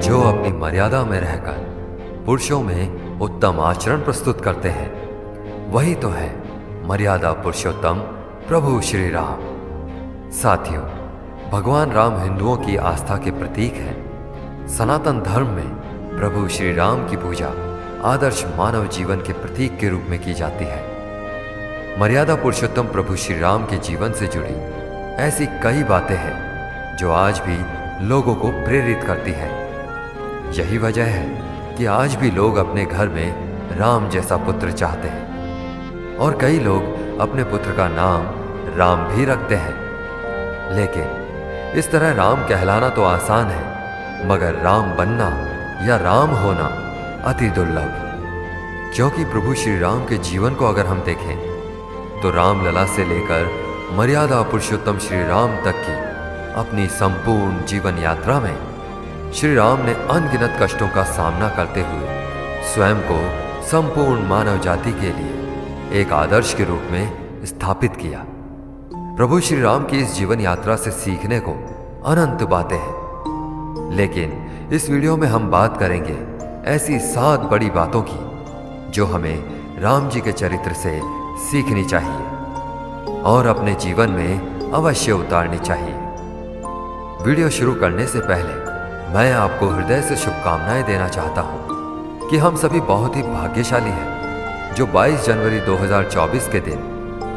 जो अपनी मर्यादा में रहकर पुरुषों में उत्तम आचरण प्रस्तुत करते हैं, वही तो है मर्यादा पुरुषोत्तम प्रभु श्री राम। साथियों, भगवान राम हिंदुओं की आस्था के प्रतीक हैं। सनातन धर्म में प्रभु श्री राम की पूजा आदर्श मानव जीवन के प्रतीक के रूप में की जाती है। मर्यादा पुरुषोत्तम प्रभु श्री राम के जीवन से जुड़ी ऐसी कई बातें हैं जो आज भी लोगों को प्रेरित करती हैं। यही वजह है कि आज भी लोग अपने घर में राम जैसा पुत्र चाहते हैं और कई लोग अपने पुत्र का नाम राम भी रखते हैं। लेकिन इस तरह राम कहलाना तो आसान है, मगर राम बनना या राम होना अति दुर्लभ। क्योंकि प्रभु श्री राम के जीवन को अगर हम देखें तो रामलला से लेकर मर्यादा पुरुषोत्तम श्री राम तक की अपनी संपूर्ण जीवन यात्रा में श्री राम ने अनगिनत कष्टों का सामना करते हुए स्वयं को संपूर्ण मानव जाति के लिए एक आदर्श के रूप में स्थापित किया। प्रभु श्री राम की इस जीवन यात्रा से सीखने को अनंत बातें हैं, लेकिन इस वीडियो में हम बात करेंगे ऐसी 7 बड़ी बातों की जो हमें राम जी के चरित्र से सीखनी चाहिए और अपने जीवन में अवश्य उतारनी चाहिए। वीडियो शुरू करने से पहले मैं आपको हृदय से शुभकामनाएं देना चाहता हूं कि हम सभी बहुत ही भाग्यशाली हैं जो 22 जनवरी 2024 के दिन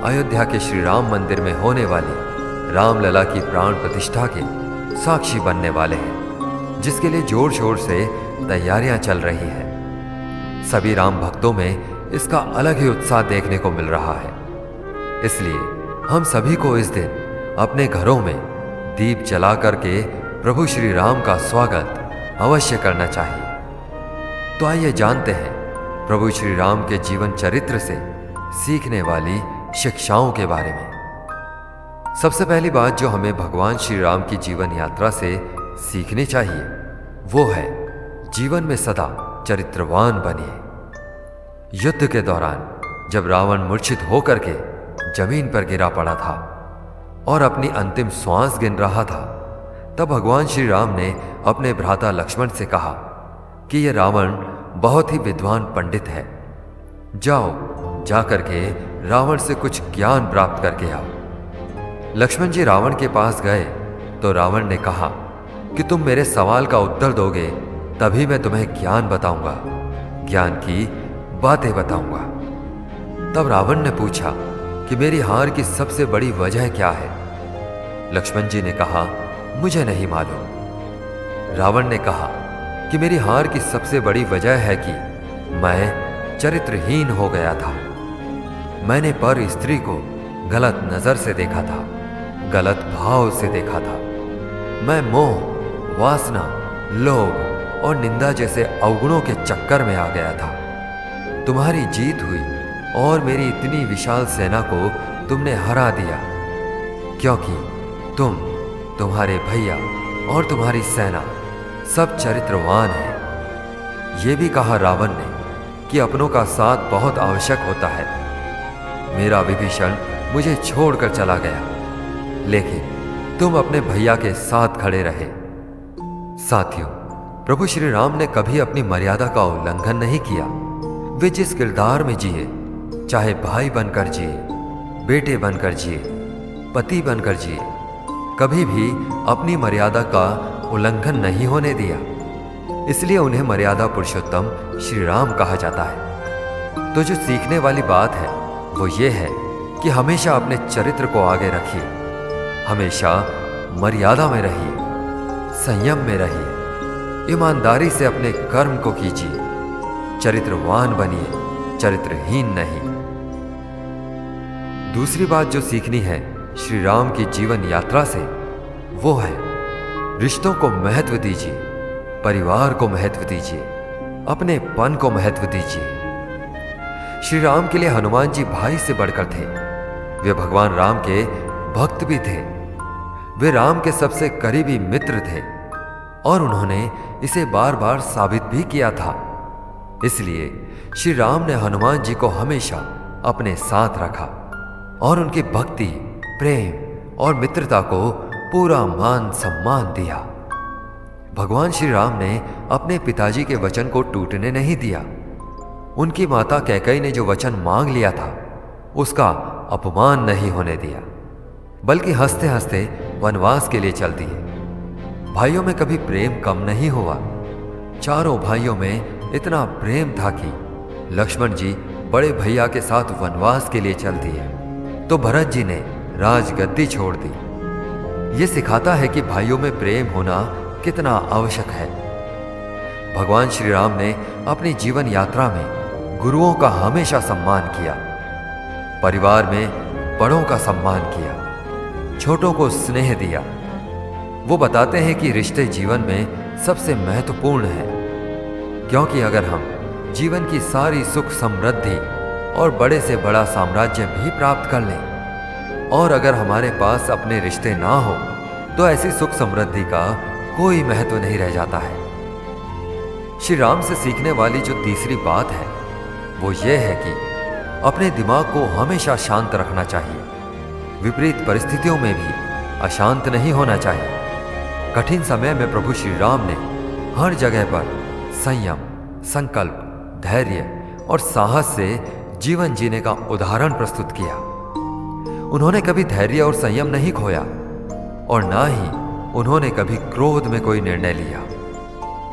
अयोध्या के श्री राम मंदिर में होने वाली रामलला की प्राण प्रतिष्ठा के साक्षी बनने वाले हैं, जिसके लिए जोर शोर से तैयारियां चल रही हैं। सभी राम भक्तों में इसका अलग ही उत्साह देखने को मिल रहा है। इसलिए हम सभी को इस दिन अपने घरों में दीप जला करके प्रभु श्री राम का स्वागत अवश्य करना चाहिए। तो आइए जानते हैं प्रभु श्री राम के जीवन चरित्र से सीखने वाली शिक्षाओं के बारे में। सबसे पहली बात जो हमें भगवान श्री राम की जीवन यात्रा से सीखनी चाहिए वो है जीवन में सदा चरित्रवान बनिए। युद्ध के दौरान जब रावण मूर्छित होकर के जमीन पर गिरा पड़ा था और अपनी अंतिम श्वास गिन रहा था, तब भगवान श्री राम ने अपने भ्राता लक्ष्मण से कहा कि यह रावण बहुत ही विद्वान पंडित है, जाओ जाकर के रावण से कुछ ज्ञान प्राप्त करके आओ। लक्ष्मण जी रावण के पास गए तो रावण ने कहा कि तुम मेरे सवाल का उत्तर दोगे तभी मैं तुम्हें ज्ञान बताऊंगा, ज्ञान की बातें बताऊंगा। तब रावण ने पूछा कि मेरी हार की सबसे बड़ी वजह क्या है? लक्ष्मण जी ने कहा, मुझे नहीं मालूम। रावण ने कहा कि मेरी हार की सबसे बड़ी वजह है कि मैं चरित्रहीन हो गया था। मैंने पर स्त्री को गलत नजर से देखा था, गलत भाव से देखा था। मैं मोह, वासना, लोभ और निंदा जैसे अवगुणों के चक्कर में आ गया था। तुम्हारी जीत हुई और मेरी इतनी विशाल सेना को तुमने हरा दिया, क्योंकि तुम, तुम्हारे भैया और तुम्हारी सेना सब चरित्रवान हैं। ये भी कहा रावण ने कि अपनों का साथ बहुत आवश्यक होता है। मेरा विभीषण मुझे छोड़कर चला गया, लेकिन तुम अपने भैया के साथ खड़े रहे। साथियों, प्रभु श्री राम ने कभी अपनी मर्यादा का उल्लंघन नहीं किया। वे जिस किरदार में जिए, चाहे भाई बनकर जिए, बेटे बनकर जिए, पति बनकर जिए, कभी भी अपनी मर्यादा का उल्लंघन नहीं होने दिया। इसलिए उन्हें मर्यादा पुरुषोत्तम श्री राम कहा जाता है। तो जो सीखने वाली बात है वो ये है कि हमेशा अपने चरित्र को आगे रखिए, हमेशा मर्यादा में रहिए, संयम में रहिए, ईमानदारी से अपने कर्म को कीजिए, चरित्रवान बनिए, चरित्रहीन नहीं। दूसरी बात जो सीखनी है श्री राम की जीवन यात्रा से वो है रिश्तों को महत्व दीजिए, परिवार को महत्व दीजिए, अपने पन को महत्व दीजिए। श्री राम के लिए हनुमान जी भाई से बढ़कर थे। वे भगवान राम के भक्त भी थे। वे राम के सबसे करीबी मित्र थे और उन्होंने इसे बार बार साबित भी किया था। इसलिए श्री राम ने हनुमान जी को हमेशा अपने साथ रखा और उनकी भक्ति, प्रेम और मित्रता को पूरा मान सम्मान दिया। भगवान श्री राम ने अपने पिताजी के वचन को टूटने नहीं दिया। उनकी माता कैकेयी ने जो वचन मांग लिया था उसका अपमान नहीं होने दिया, बल्कि हंसते हंसते वनवास के लिए चल दिए। भाइयों में कभी प्रेम कम नहीं हुआ। चारों भाइयों में इतना प्रेम था कि लक्ष्मण जी बड़े भैया के साथ वनवास के लिए चल दिए तो भरत जी ने राजगद्दी छोड़ दी। ये सिखाता है कि भाइयों में प्रेम होना कितना आवश्यक है। भगवान श्री राम ने अपनी जीवन यात्रा में गुरुओं का हमेशा सम्मान किया, परिवार में बड़ों का सम्मान किया, छोटों को स्नेह दिया। वो बताते हैं कि रिश्ते जीवन में सबसे महत्वपूर्ण हैं, क्योंकि अगर हम जीवन की सारी सुख समृद्धि और बड़े से बड़ा साम्राज्य भी प्राप्त कर लें और अगर हमारे पास अपने रिश्ते ना हो तो ऐसी सुख समृद्धि का कोई महत्व नहीं रह जाता है। श्री राम से सीखने वाली जो तीसरी बात है वो ये है कि अपने दिमाग को हमेशा शांत रखना चाहिए। विपरीत परिस्थितियों में भी अशांत नहीं होना चाहिए। कठिन समय में प्रभु श्री राम ने हर जगह पर संयम, संकल्प, धैर्य और साहस से जीवन जीने का उदाहरण प्रस्तुत किया। उन्होंने कभी धैर्य और संयम नहीं खोया और ना ही उन्होंने कभी क्रोध में कोई निर्णय लिया।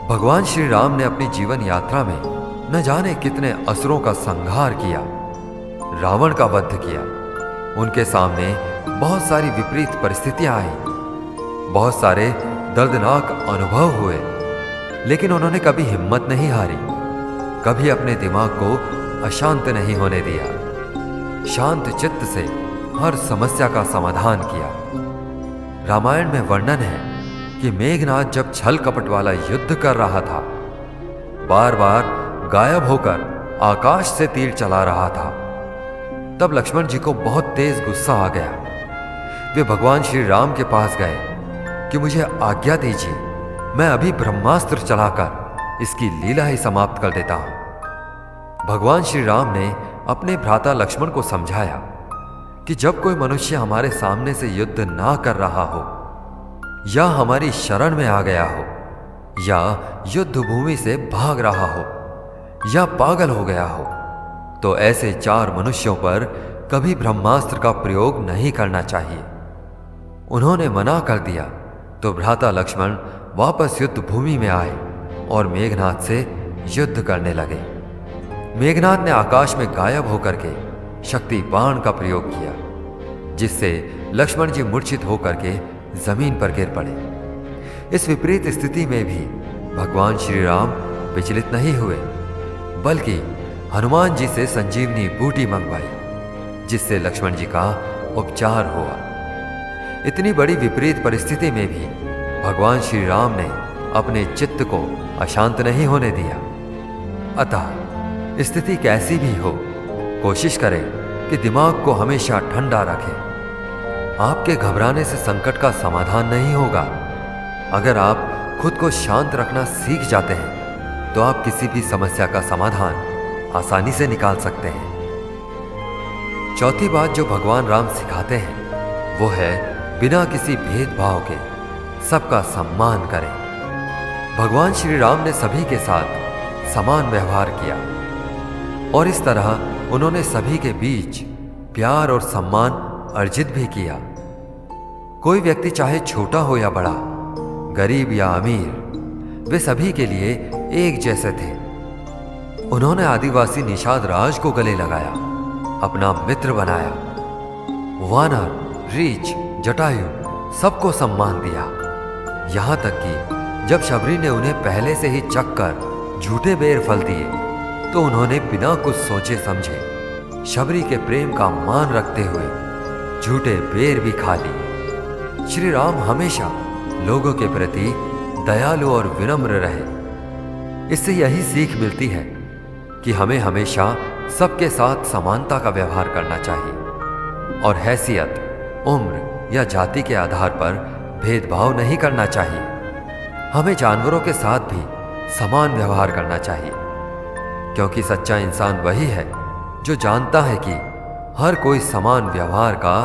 भगवान श्री राम ने अपनी जीवन यात्रा में न जाने कितने असुरों का संहार किया, रावण का वध किया। उनके सामने बहुत सारी विपरीत परिस्थितियां आई, बहुत सारे दर्दनाक अनुभव हुए, लेकिन उन्होंने कभी हिम्मत नहीं हारी, कभी अपने दिमाग को अशांत नहीं होने दिया। शांत चित्त से हर समस्या का समाधान किया। रामायण में वर्णन है कि मेघनाद जब छल कपट वाला युद्ध कर रहा था, बार बार गायब होकर आकाश से तीर चला रहा था, तब लक्ष्मण जी को बहुत तेज गुस्सा आ गया। वे भगवान श्री राम के पास गए कि मुझे आज्ञा दीजिए, मैं अभी ब्रह्मास्त्र चलाकर इसकी लीला ही समाप्त कर देता हूं। भगवान श्री राम ने अपने भ्राता लक्ष्मण को समझाया कि जब कोई मनुष्य हमारे सामने से युद्ध ना कर रहा हो या हमारी शरण में आ गया हो या युद्ध भूमि से भाग रहा हो या पागल हो गया हो तो ऐसे 4 मनुष्यों पर कभी ब्रह्मास्त्र का प्रयोग नहीं करना चाहिए। उन्होंने मना कर दिया तो भ्राता लक्ष्मण वापस युद्ध भूमि में आए और मेघनाद से युद्ध करने लगे। मेघनाद ने आकाश में गायब होकर के शक्ति बाण का प्रयोग किया, जिससे लक्ष्मण जी मूर्छित होकर के जमीन पर गिर पड़े। इस विपरीत स्थिति में भी भगवान श्री राम विचलित नहीं हुए, बल्कि हनुमान जी से संजीवनी बूटी मंगवाई, जिससे लक्ष्मण जी का उपचार हुआ। इतनी बड़ी विपरीत परिस्थिति में भी भगवान श्री राम ने अपने चित्त को अशांत नहीं होने दिया। अतः स्थिति कैसी भी हो, कोशिश करें कि दिमाग को हमेशा ठंडा रखें। आपके घबराने से संकट का समाधान नहीं होगा। अगर आप खुद को शांत रखना सीख जाते हैं तो आप किसी भी समस्या का समाधान आसानी से निकाल सकते हैं। चौथी बात जो भगवान राम सिखाते हैं वो है बिना किसी भेदभाव के सबका सम्मान करें। भगवान श्री राम ने सभी के साथ समान व्यवहार किया और इस तरह उन्होंने सभी के बीच प्यार और सम्मान अर्जित भी किया। कोई व्यक्ति चाहे छोटा हो या बड़ा, गरीब या अमीर, वे सभी के लिए एक जैसे थे। उन्होंने आदिवासी निषाद राज को गले लगाया, अपना मित्र बनाया। वानर, रीछ, जटायु सबको सम्मान दिया। यहां तक कि जब शबरी ने उन्हें पहले से ही चख कर झूठे बेर फल दिए तो उन्होंने बिना कुछ सोचे समझे शबरी के प्रेम का मान रखते हुए झूठे बेर भी खा ली। श्री राम हमेशा लोगों के प्रति दयालु और विनम्र रहे। इससे यही सीख मिलती है कि हमें हमेशा सबके साथ समानता का व्यवहार करना चाहिए और हैसियत, उम्र या जाति के आधार पर भेदभाव नहीं करना चाहिए। हमें जानवरों के साथ भी समान व्यवहार करना चाहिए, क्योंकि सच्चा इंसान वही है जो जानता है कि हर कोई समान व्यवहार का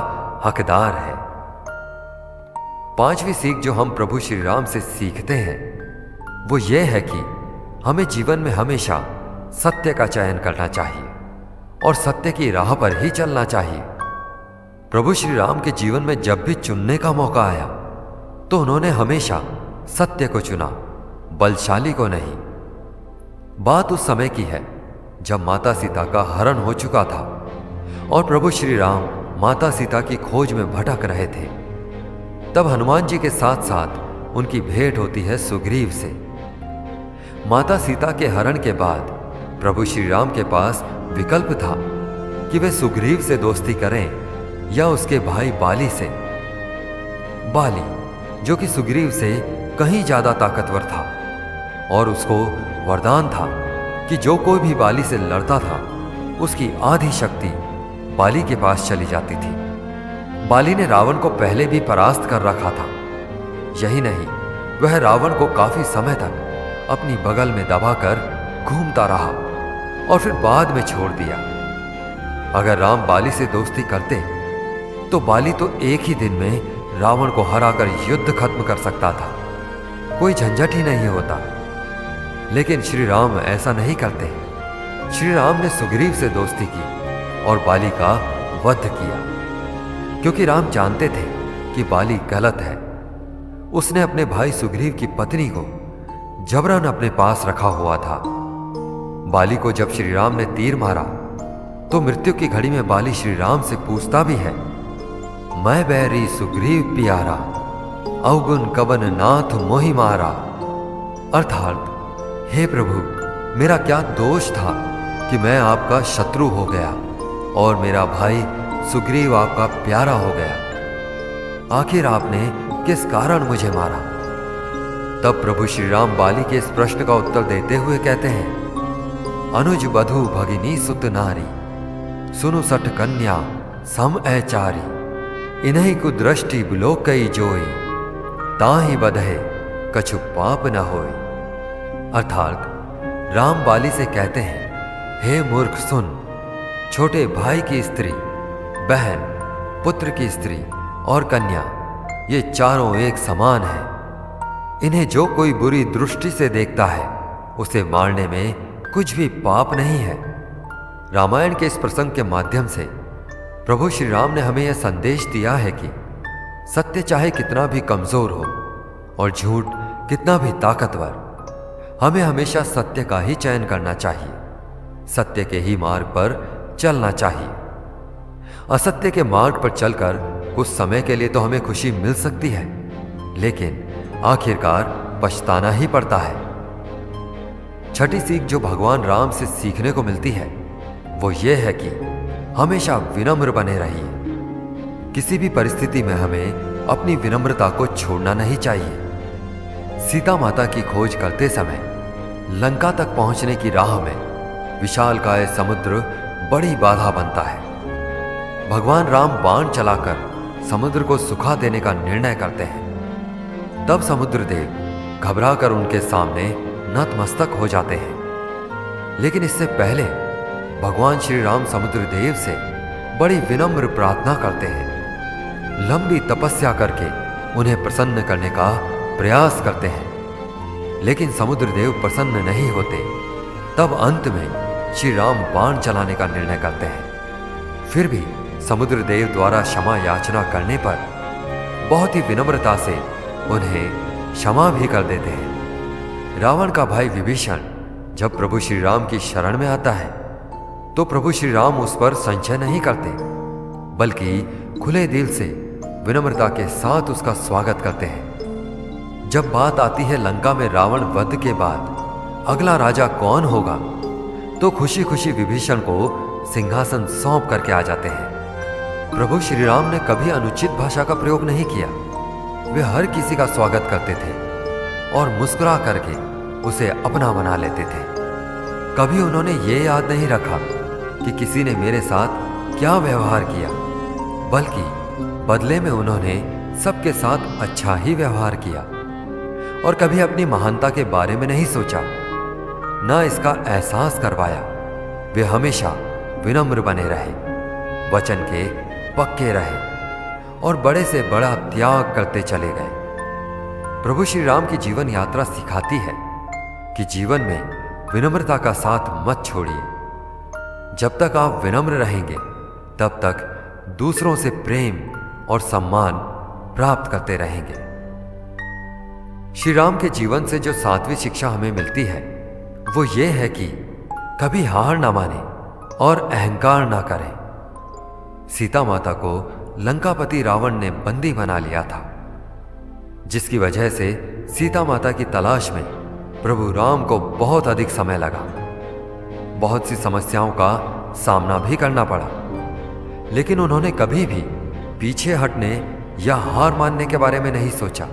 हकदार है। 5वीं सीख जो हम प्रभु श्री राम से सीखते हैं वो ये है कि हमें जीवन में हमेशा सत्य का चयन करना चाहिए और सत्य की राह पर ही चलना चाहिए। प्रभु श्री राम के जीवन में जब भी चुनने का मौका आया तो उन्होंने हमेशा सत्य को चुना, बलशाली को नहीं। बात उस समय की है जब माता सीता का हरण हो चुका था और प्रभु श्री राम माता सीता की खोज में भटक रहे थे। तब हनुमान जी के साथ साथ उनकी भेंट होती है सुग्रीव से। माता सीता के हरण के बाद प्रभु श्री राम के पास विकल्प था कि वे सुग्रीव से दोस्ती करें या उसके भाई बाली से। बाली जो कि सुग्रीव से कहीं ज्यादा ताकतवर था और उसको वरदान था कि जो कोई भी बाली से लड़ता था उसकी आधी शक्ति बाली के पास चली जाती थी। बाली ने रावण को पहले भी परास्त कर रखा था। यही नहीं, वह रावण को काफी समय तक अपनी बगल में दबाकर घूमता रहा और फिर बाद में छोड़ दिया। अगर राम बाली से दोस्ती करते तो बाली तो एक ही दिन में रावण को हराकर युद्ध खत्म कर सकता था, कोई झंझट ही नहीं होता। लेकिन श्री राम ऐसा नहीं करते। श्री राम ने सुग्रीव से दोस्ती की और बाली का वध किया, क्योंकि राम जानते थे कि बाली गलत है। उसने अपने भाई सुग्रीव की पत्नी को जबरन अपने पास रखा हुआ था। बाली को जब श्री राम ने तीर मारा तो मृत्यु की घड़ी में बाली श्री राम से पूछता भी है, मैं बैरी सुग्रीव प्यारा, अवगुण कवन नाथ मोहि मारा। अर्थात, हे प्रभु, मेरा क्या दोष था कि मैं आपका शत्रु हो गया और मेरा भाई सुग्रीव आपका प्यारा हो गया। आखिर आपने किस कारण मुझे मारा? तब प्रभु श्री राम बाली के इस प्रश्न का उत्तर देते हुए कहते हैं, अनुज बधु भगिनी सुत नारी, सुनु सठ कन्या सम ऐचारी, इन्हीं को दृष्टि बिलोक कई जोई, ताहि बधे कछु पाप न होई। अर्थात राम बाली से कहते हैं, हे मूर्ख सुन, छोटे भाई की स्त्री, बहन, पुत्र की स्त्री और कन्या, ये चारों एक समान हैं। इन्हें जो कोई बुरी दृष्टि से देखता है उसे मारने में कुछ भी पाप नहीं है। रामायण के इस प्रसंग के माध्यम से प्रभु श्री राम ने हमें यह संदेश दिया है कि सत्य चाहे कितना भी कमजोर हो और झूठ कितना भी ताकतवर, हमें हमेशा सत्य का ही चयन करना चाहिए, सत्य के ही मार्ग पर चलना चाहिए। असत्य के मार्ग पर चलकर कुछ समय के लिए तो हमें खुशी मिल सकती है, लेकिन आखिरकार पछताना ही पड़ता है। छठी सीख जो भगवान राम से सीखने को मिलती है वो ये है कि हमेशा विनम्र बने रहिए। किसी भी परिस्थिति में हमें अपनी विनम्रता को छोड़ना नहीं चाहिए। सीता माता की खोज करते समय लंका तक पहुंचने की राह में विशालकाय समुद्र बड़ी बाधा बनता है। भगवान राम बाण चलाकर समुद्र को सुखा देने का निर्णय करते हैं। तब समुद्र देव घबराकर उनके सामने नतमस्तक हो जाते हैं। लेकिन इससे पहले भगवान श्री राम समुद्र देव से बड़ी विनम्र प्रार्थना करते हैं। लंबी तपस्या करके उन्हें प्रसन्न करने का प्रयास करते हैं, लेकिन समुद्र देव प्रसन्न नहीं होते। तब अंत में श्री राम बाण चलाने का निर्णय करते हैं। फिर भी समुद्र देव द्वारा क्षमा याचना करने पर बहुत ही विनम्रता से उन्हें क्षमा भी कर देते हैं। रावण का भाई विभीषण जब प्रभु श्री राम की शरण में आता है तो प्रभु श्री राम उस पर संशय नहीं करते, बल्कि खुले दिल से विनम्रता के साथ उसका स्वागत करते हैं। जब बात आती है लंका में रावण वध के बाद अगला राजा कौन होगा, तो खुशी खुशी विभीषण को सिंहासन सौंप करके आ जाते हैं। प्रभु श्री राम ने कभी अनुचित भाषा का प्रयोग नहीं किया। वे हर किसी का स्वागत करते थे और मुस्कुरा करके उसे अपना बना लेते थे। कभी उन्होंने ये याद नहीं रखा कि किसी ने मेरे साथ क्या व्यवहार किया, बल्कि बदले में उन्होंने सबके साथ अच्छा ही व्यवहार किया और कभी अपनी महानता के बारे में नहीं सोचा, ना इसका एहसास करवाया। वे हमेशा विनम्र बने रहे, वचन के पक्के रहे और बड़े से बड़ा त्याग करते चले गए। प्रभु श्री राम की जीवन यात्रा सिखाती है कि जीवन में विनम्रता का साथ मत छोड़िए। जब तक आप विनम्र रहेंगे तब तक दूसरों से प्रेम और सम्मान प्राप्त करते रहेंगे। श्री राम के जीवन से जो 7वीं शिक्षा हमें मिलती है वो ये है कि कभी हार ना माने और अहंकार ना करें। सीता माता को लंकापति रावण ने बंदी बना लिया था, जिसकी वजह से सीता माता की तलाश में प्रभु राम को बहुत अधिक समय लगा। बहुत सी समस्याओं का सामना भी करना पड़ा, लेकिन उन्होंने कभी भी पीछे हटने या हार मानने के बारे में नहीं सोचा।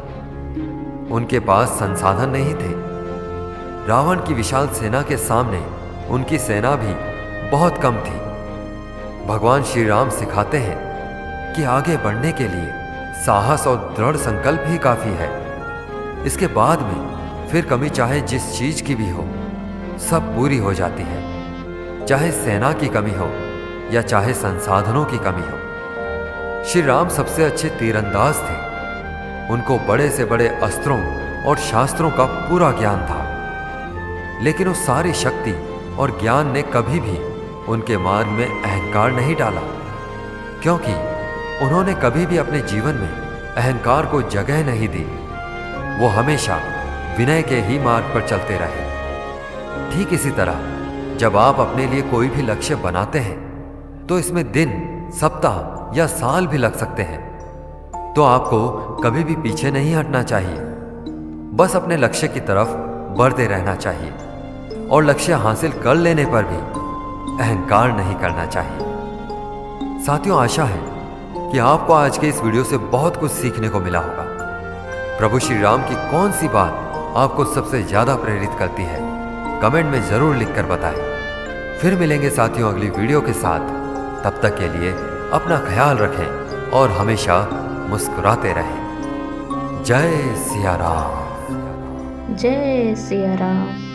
उनके पास संसाधन नहीं थे। रावण की विशाल सेना के सामने उनकी सेना भी बहुत कम थी। भगवान श्री राम सिखाते हैं कि आगे बढ़ने के लिए साहस और दृढ़ संकल्प ही काफी है। इसके बाद में फिर कमी चाहे जिस चीज की भी हो, सब पूरी हो जाती है। चाहे सेना की कमी हो या चाहे संसाधनों की कमी हो। श्री राम सबसे अच्छे तीरंदाज थे। उनको बड़े से बड़े अस्त्रों और शास्त्रों का पूरा ज्ञान था, लेकिन उस सारी शक्ति और ज्ञान ने कभी भी उनके मार्ग में अहंकार नहीं डाला, क्योंकि उन्होंने कभी भी अपने जीवन में अहंकार को जगह नहीं दी। वो हमेशा विनय के ही मार्ग पर चलते रहे। ठीक इसी तरह जब आप अपने लिए कोई भी लक्ष्य बनाते हैं तो इसमें दिन, सप्ताह या साल भी लग सकते हैं, तो आपको कभी भी पीछे नहीं हटना चाहिए। बस अपने लक्ष्य की तरफ बढ़ते रहना चाहिए और लक्ष्य हासिल कर लेने पर भी अहंकार नहीं करना चाहिए। साथियों, आशा है कि आपको आज के इस वीडियो से बहुत कुछ सीखने को मिला होगा। प्रभु श्री राम की कौन सी बात आपको सबसे ज्यादा प्रेरित करती है, कमेंट में जरूर लिखकर बताएं। फिर मिलेंगे साथियों अगली वीडियो के साथ। तब तक के लिए अपना ख्याल रखें और हमेशा मुस्कुराते रहें। जय सिया राम। जय सिया राम।